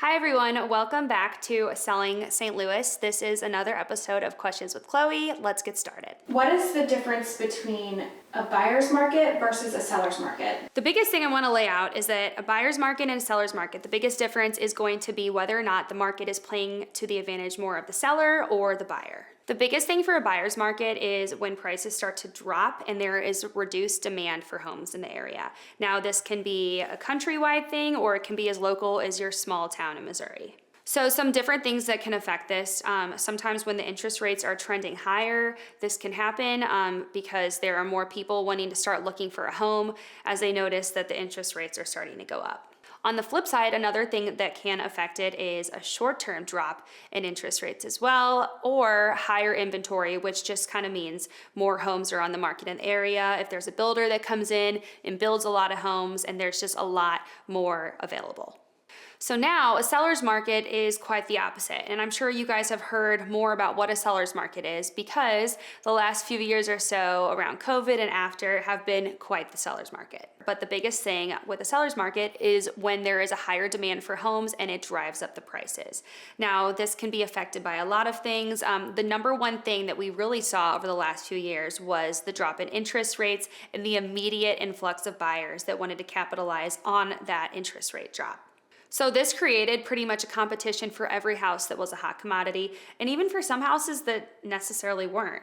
Hi everyone, welcome back to Selling St. Louis. This is another episode of Questions with Chloe. Let's get started. What is the difference between a buyer's market versus a seller's market? The biggest thing I want to lay out is that a buyer's market and a seller's market, the biggest difference is going to be whether or not the market is playing to the advantage more of the seller or the buyer. The biggest thing for a buyer's market is when prices start to drop and there is reduced demand for homes in the area. Now, this can be a countrywide thing or it can be as local as your small town in Missouri. So some different things that can affect this. Sometimes when the interest rates are trending higher, this can happen because there are more people wanting to start looking for a home as they notice that the interest rates are starting to go up. On the flip side, another thing that can affect it is a short-term drop in interest rates as well, or higher inventory, which just kind of means more homes are on the market in the area. If there's a builder that comes in and builds a lot of homes and there's just a lot more available. So now a seller's market is quite the opposite. And I'm sure you guys have heard more about what a seller's market is because the last few years or so around COVID and after have been quite the seller's market. But the biggest thing with a seller's market is when there is a higher demand for homes and it drives up the prices. Now, this can be affected by a lot of things. The number one thing that we really saw over the last few years was the drop in interest rates and the immediate influx of buyers that wanted to capitalize on that interest rate drop. So this created pretty much a competition for every house that was a hot commodity, and even for some houses that necessarily weren't.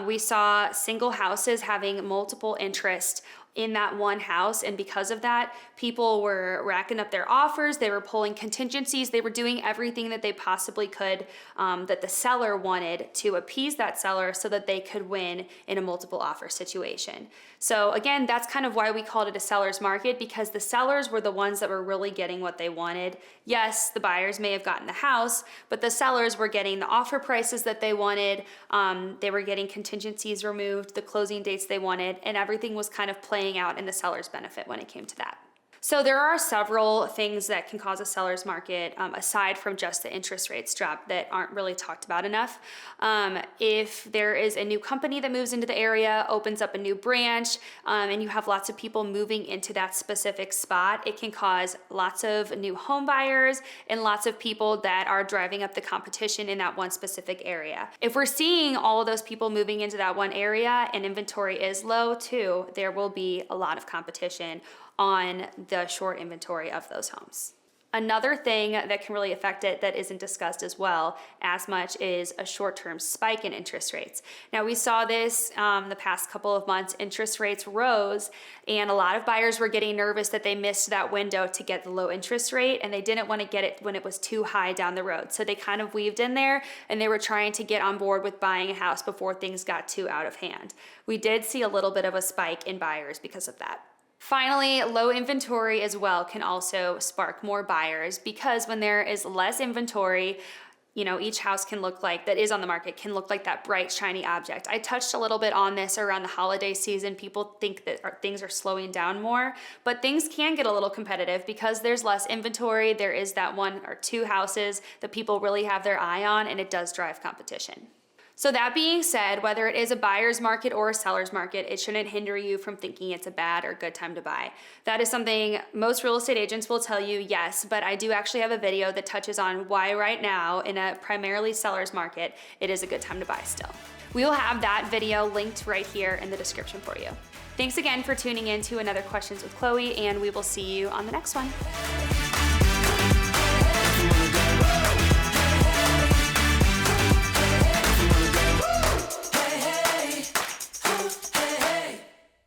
We saw single houses having multiple interest in that one house, and because of that, people were racking up their offers, they were pulling contingencies, they were doing everything that they possibly could that the seller wanted to appease that seller so that they could win in a multiple offer situation. So again, that's kind of why we called it a seller's market, because the sellers were the ones that were really getting what they wanted. Yes, the buyers may have gotten the house, but the sellers were getting the offer prices that they wanted, they were getting contingencies removed, the closing dates they wanted, and everything was kind of playing out in the seller's benefit when it came to that. So there are several things that can cause a seller's market aside from just the interest rates drop that aren't really talked about enough. If there is a new company that moves into the area, opens up a new branch, and you have lots of people moving into that specific spot, it can cause lots of new home buyers and lots of people that are driving up the competition in that one specific area. If we're seeing all of those people moving into that one area and inventory is low too, there will be a lot of competition on the short inventory of those homes. Another thing that can really affect it that isn't discussed as well as much is a short-term spike in interest rates. Now we saw this the past couple of months, interest rates rose and a lot of buyers were getting nervous that they missed that window to get the low interest rate and they didn't want to get it when it was too high down the road. So they kind of weaved in there and they were trying to get on board with buying a house before things got too out of hand. We did see a little bit of a spike in buyers because of that. Finally, low inventory as well can also spark more buyers because when there is less inventory, each house can look like, that is on the market, can look like that bright, shiny object. I touched a little bit on this around the holiday season. People think that things are slowing down more, but things can get a little competitive because there's less inventory. There is that one or two houses that people really have their eye on, and it does drive competition. So that being said, whether it is a buyer's market or a seller's market, it shouldn't hinder you from thinking it's a bad or good time to buy. That is something most real estate agents will tell you, yes, but I do actually have a video that touches on why right now in a primarily seller's market, it is a good time to buy still. We will have that video linked right here in the description for you. Thanks again for tuning in to another Questions with Chloe, and we will see you on the next one.